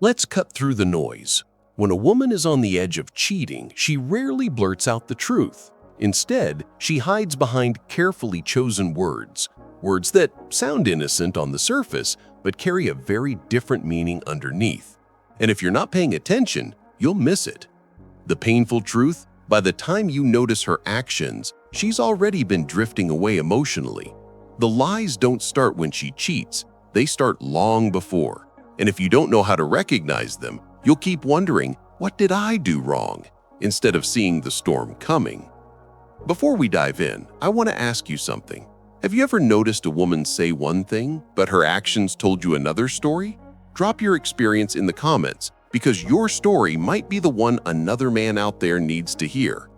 Let's cut through the noise. When a woman is on the edge of cheating, she rarely blurts out the truth. Instead, she hides behind carefully chosen words that sound innocent on the surface but carry a very different meaning underneath. And if you're not paying attention, you'll miss it. The painful truth: by the time you notice her actions, she's already been drifting away emotionally. The lies don't start when she cheats, they start long before. And if you don't know how to recognize them, you'll keep wondering, what did I do wrong? Instead of seeing the storm coming. Before we dive in, I want to ask you something. Have you ever noticed a woman say one thing, but her actions told you another story? Drop your experience in the comments, because your story might be the one another man out there needs to hear.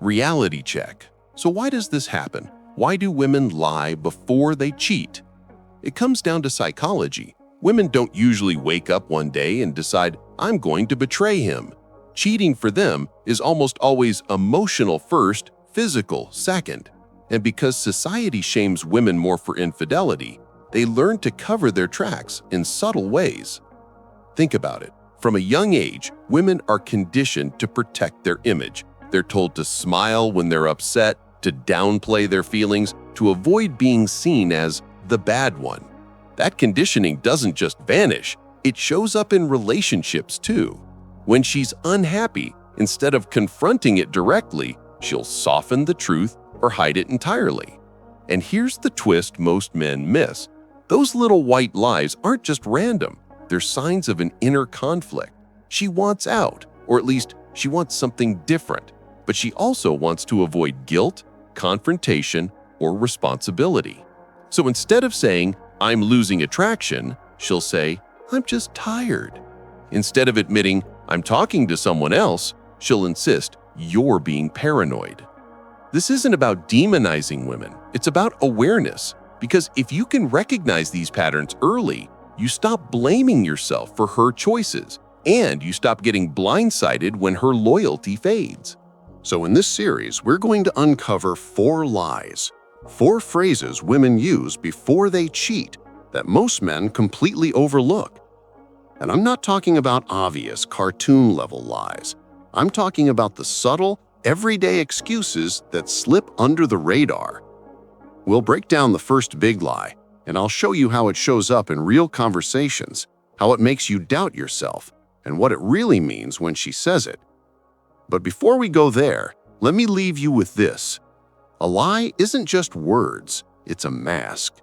Reality check. So why does this happen? Why do women lie before they cheat? It comes down to psychology. Women don't usually wake up one day and decide, I'm going to betray him. Cheating for them is almost always emotional first, physical second. And because society shames women more for infidelity, they learn to cover their tracks in subtle ways. Think about it. From a young age, women are conditioned to protect their image. They're told to smile when they're upset, to downplay their feelings, to avoid being seen as the bad one. That conditioning doesn't just vanish, it shows up in relationships too. When she's unhappy, instead of confronting it directly, she'll soften the truth or hide it entirely. And here's the twist most men miss. Those little white lies aren't just random. They're signs of an inner conflict. She wants out, or at least she wants something different. But she also wants to avoid guilt, confrontation, or responsibility. So instead of saying, I'm losing attraction, she'll say, I'm just tired. Instead of admitting, I'm talking to someone else, she'll insist, you're being paranoid. This isn't about demonizing women, it's about awareness. Because if you can recognize these patterns early, you stop blaming yourself for her choices, and you stop getting blindsided when her loyalty fades. So in this series, we're going to uncover 4 lies, 4 phrases women use before they cheat that most men completely overlook. And I'm not talking about obvious cartoon-level lies. I'm talking about the subtle, everyday excuses that slip under the radar. We'll break down the first big lie, and I'll show you how it shows up in real conversations, how it makes you doubt yourself, and what it really means when she says it. But before we go there, let me leave you with this. A lie isn't just words, it's a mask.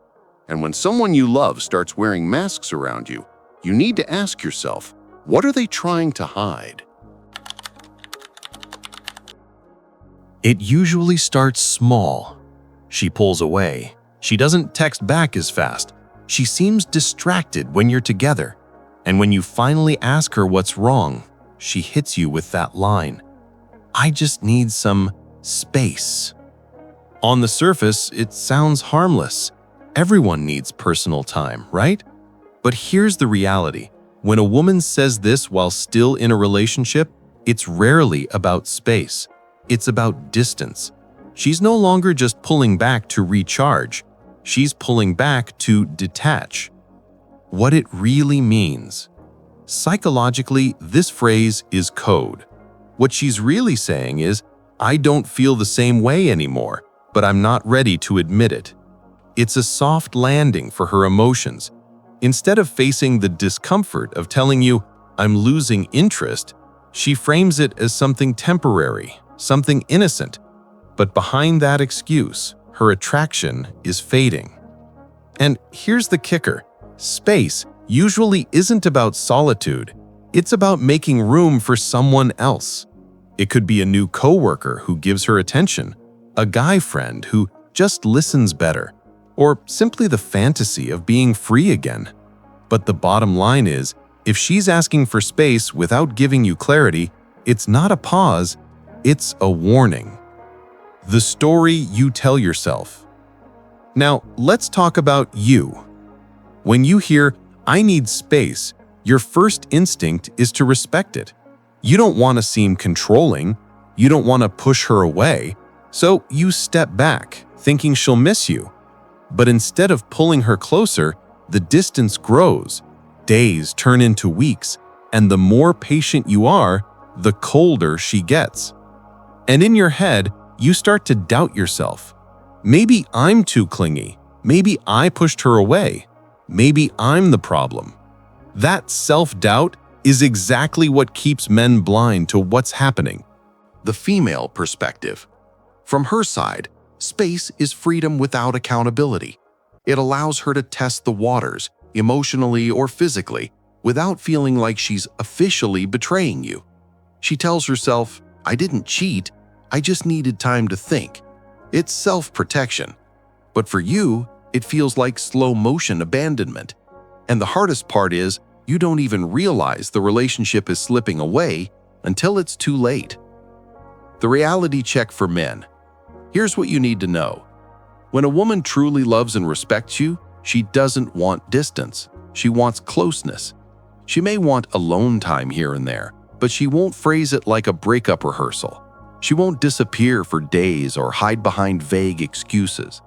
And when someone you love starts wearing masks around you, you need to ask yourself, what are they trying to hide? It usually starts small. She pulls away. She doesn't text back as fast. She seems distracted when you're together. And when you finally ask her what's wrong, she hits you with that line, I just need some space. On the surface, it sounds harmless. Everyone needs personal time, right? But here's the reality. When a woman says this while still in a relationship, it's rarely about space. It's about distance. She's no longer just pulling back to recharge. She's pulling back to detach. What it really means. Psychologically, this phrase is code. What she's really saying is, I don't feel the same way anymore, but I'm not ready to admit it. It's a soft landing for her emotions. Instead of facing the discomfort of telling you, I'm losing interest, she frames it as something temporary, something innocent. But behind that excuse, her attraction is fading. And here's the kicker. Space usually isn't about solitude. It's about making room for someone else. It could be a new coworker who gives her attention, a guy friend who just listens better, or simply the fantasy of being free again. But the bottom line is, if she's asking for space without giving you clarity, it's not a pause, it's a warning. The story you tell yourself. Now, let's talk about you. When you hear, I need space, your first instinct is to respect it. You don't want to seem controlling. You don't want to push her away. So you step back, thinking she'll miss you. But instead of pulling her closer, the distance grows. Days turn into weeks, And the more patient you are, the colder she gets. And in your head, you start to doubt yourself. Maybe I'm too clingy. Maybe I pushed her away. Maybe I'm the problem. That self-doubt is exactly what keeps men blind to what's happening. The female perspective. From her side, space is freedom without accountability. It allows her to test the waters, emotionally or physically, without feeling like she's officially betraying you. She tells herself, "I didn't cheat, I just needed time to think." It's self-protection. But for you, it feels like slow-motion abandonment. And the hardest part is, you don't even realize the relationship is slipping away until it's too late. The reality check for men. Here's what you need to know. When a woman truly loves and respects you, she doesn't want distance. She wants closeness. She may want alone time here and there, but she won't phrase it like a breakup rehearsal. She won't disappear for days or hide behind vague excuses.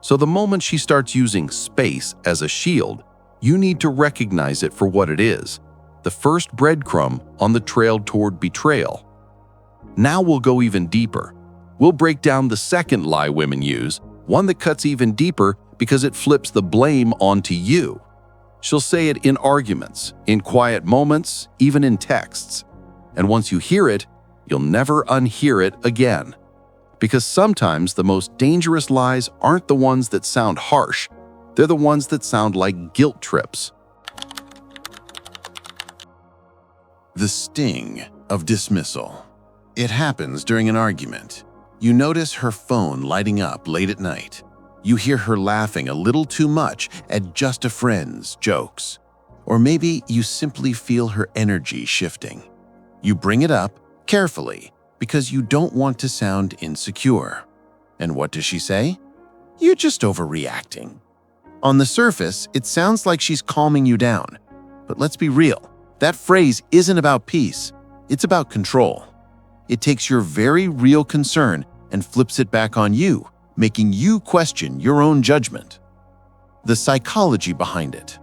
So the moment she starts using space as a shield, you need to recognize it for what it is, the first breadcrumb on the trail toward betrayal. Now we'll go even deeper. We'll break down the second lie women use, one that cuts even deeper because it flips the blame onto you. She'll say it in arguments, in quiet moments, even in texts. And once you hear it, you'll never unhear it again. Because sometimes the most dangerous lies aren't the ones that sound harsh. They're the ones that sound like guilt trips. The sting of dismissal. It happens during an argument. You notice her phone lighting up late at night. You hear her laughing a little too much at just a friend's jokes. Or maybe you simply feel her energy shifting. You bring it up carefully because you don't want to sound insecure. And what does she say? You're just overreacting. On the surface, it sounds like she's calming you down. But let's be real. That phrase isn't about peace. It's about control. It takes your very real concern and flips it back on you, making you question your own judgment. The psychology behind it.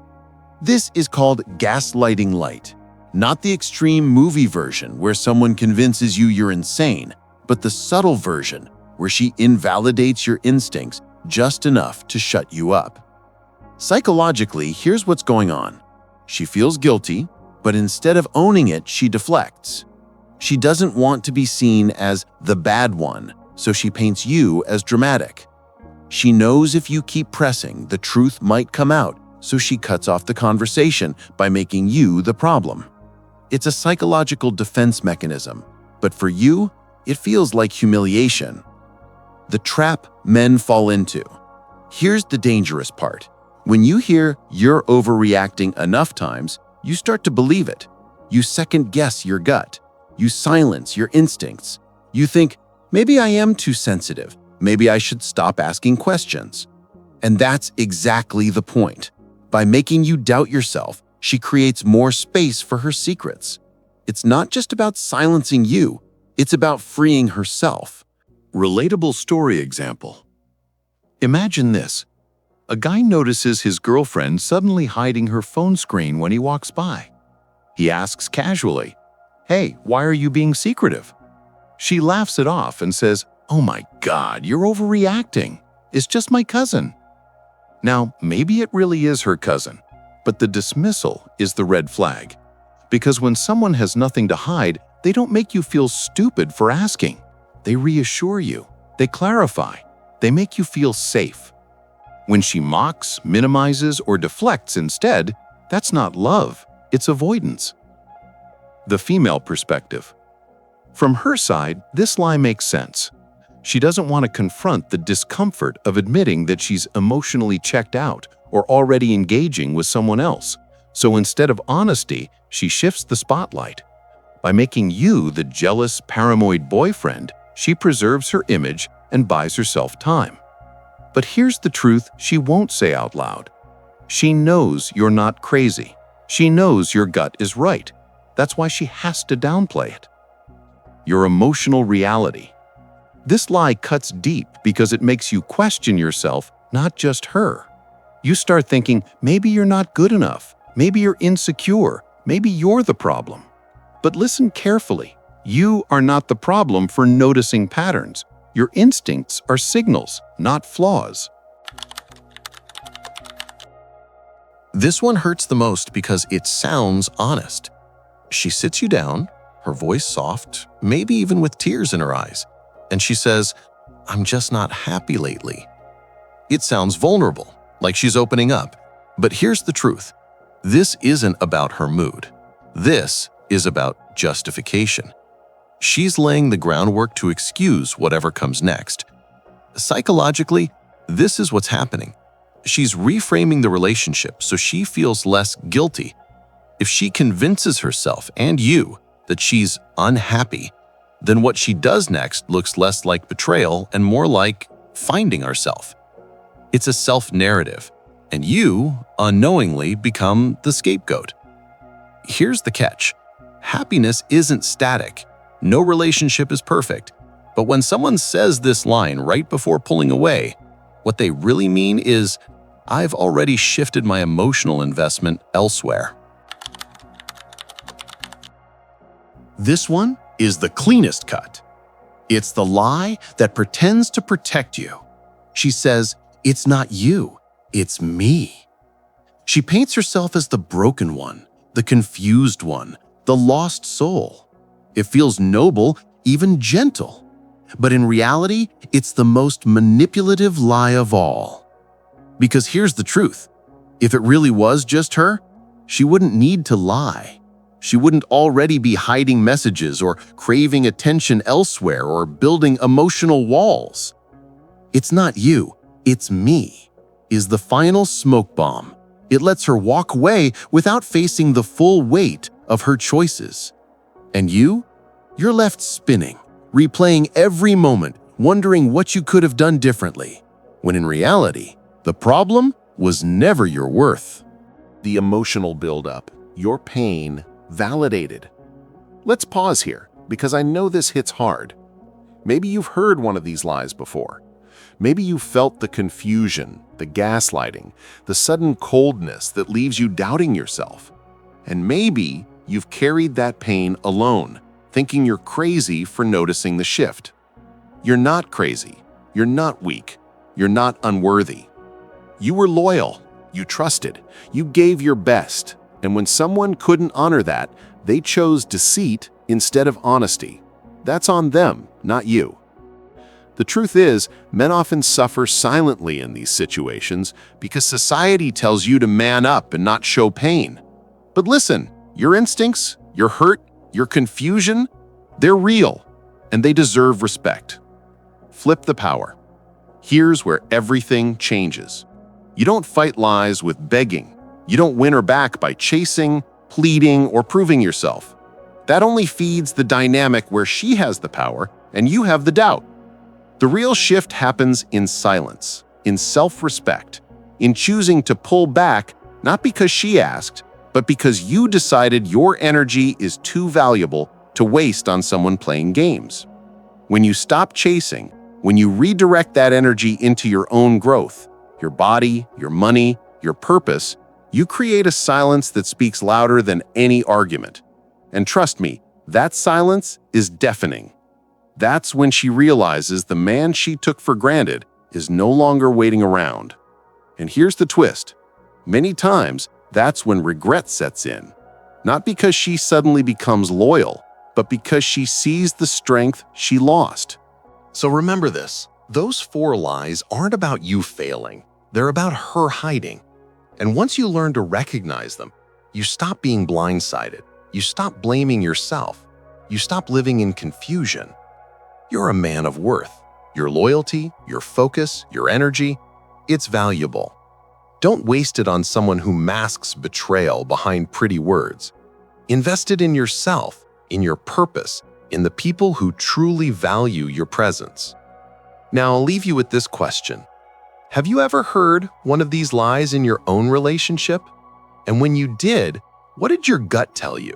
This is called gaslighting light. Not the extreme movie version where someone convinces you you're insane, but the subtle version where she invalidates your instincts just enough to shut you up. Psychologically, here's what's going on. She feels guilty, but instead of owning it, she deflects. She doesn't want to be seen as the bad one, so she paints you as dramatic. She knows if you keep pressing, the truth might come out, so she cuts off the conversation by making you the problem. It's a psychological defense mechanism, but for you, it feels like humiliation. The trap men fall into. Here's the dangerous part. When you hear you're overreacting enough times, you start to believe it. You second-guess your gut. You silence your instincts. You think, maybe I am too sensitive. Maybe I should stop asking questions. And that's exactly the point. By making you doubt yourself, she creates more space for her secrets. It's not just about silencing you, it's about freeing herself. Relatable story example. Imagine this. A guy notices his girlfriend suddenly hiding her phone screen when he walks by. He asks casually, "Hey, why are you being secretive?" She laughs it off and says, "Oh my God, you're overreacting. It's just my cousin." Now, maybe it really is her cousin, but the dismissal is the red flag. Because when someone has nothing to hide, they don't make you feel stupid for asking. They reassure you. They clarify. They make you feel safe. When she mocks, minimizes, or deflects instead, that's not love, it's avoidance. The female perspective. From her side, this lie makes sense. She doesn't want to confront the discomfort of admitting that she's emotionally checked out or already engaging with someone else. So instead of honesty, she shifts the spotlight. By making you the jealous, paranoid boyfriend, she preserves her image and buys herself time. But here's the truth she won't say out loud. She knows you're not crazy. She knows your gut is right. That's why she has to downplay it. Your emotional reality. This lie cuts deep because it makes you question yourself, not just her. You start thinking, maybe you're not good enough. Maybe you're insecure. Maybe you're the problem. But listen carefully. You are not the problem for noticing patterns. Your instincts are signals, not flaws. This one hurts the most because it sounds honest. She sits you down, her voice soft, maybe even with tears in her eyes, and she says, "I'm just not happy lately." It sounds vulnerable, like she's opening up. But here's the truth. This isn't about her mood. This is about justification. She's laying the groundwork to excuse whatever comes next. Psychologically, this is what's happening. She's reframing the relationship so she feels less guilty. If she convinces herself and you that she's unhappy, then what she does next looks less like betrayal and more like finding herself. It's a self-narrative, and you unknowingly become the scapegoat. Here's the catch. Happiness isn't static. No relationship is perfect. But when someone says this line right before pulling away, what they really mean is, "I've already shifted my emotional investment elsewhere." This one is the cleanest cut. It's the lie that pretends to protect you. She says, "It's not you, it's me." She paints herself as the broken one, the confused one, the lost soul. It feels noble, even gentle. But in reality, it's the most manipulative lie of all. Because here's the truth. If it really was just her, she wouldn't need to lie. She wouldn't already be hiding messages or craving attention elsewhere or building emotional walls. "It's not you, it's me," is the final smoke bomb. It lets her walk away without facing the full weight of her choices. And you're left spinning, replaying every moment, wondering what you could have done differently, when in reality, the problem was never your worth. The emotional buildup, your pain, validated. Let's pause here, because I know this hits hard. Maybe you've heard one of these lies before. Maybe you felt the confusion, the gaslighting, the sudden coldness that leaves you doubting yourself. And maybe you've carried that pain alone, thinking you're crazy for noticing the shift. You're not crazy. You're not weak. You're not unworthy. You were loyal. You trusted. You gave your best. And when someone couldn't honor that, they chose deceit instead of honesty. That's on them, not you. The truth is, men often suffer silently in these situations because society tells you to man up and not show pain. But listen, your instincts, your hurt, your confusion, they're real, and they deserve respect. Flip the power. Here's where everything changes. You don't fight lies with begging. You don't win her back by chasing, pleading, or proving yourself. That only feeds the dynamic where she has the power and you have the doubt. The real shift happens in silence, in self-respect, in choosing to pull back, not because she asked, but because you decided your energy is too valuable to waste on someone playing games. When you stop chasing, when you redirect that energy into your own growth, your body, your money, your purpose, you create a silence that speaks louder than any argument. And trust me, that silence is deafening. That's when she realizes the man she took for granted is no longer waiting around. And here's the twist. Many times, that's when regret sets in. Not because she suddenly becomes loyal, but because she sees the strength she lost. So remember this, those 4 lies aren't about you failing. They're about her hiding. And once you learn to recognize them, you stop being blindsided. You stop blaming yourself. You stop living in confusion. You're a man of worth. Your loyalty, your focus, your energy, it's valuable. Don't waste it on someone who masks betrayal behind pretty words. Invest it in yourself, in your purpose, in the people who truly value your presence. Now, I'll leave you with this question. Have you ever heard one of these lies in your own relationship? And when you did, what did your gut tell you?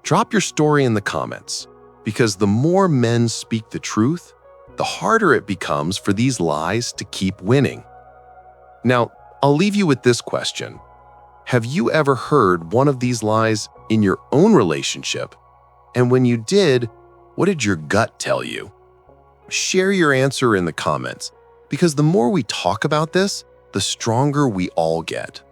Drop your story in the comments, because the more men speak the truth, the harder it becomes for these lies to keep winning. Now, I'll leave you with this question. Have you ever heard one of these lies in your own relationship? And when you did, what did your gut tell you? Share your answer in the comments, because the more we talk about this, the stronger we all get.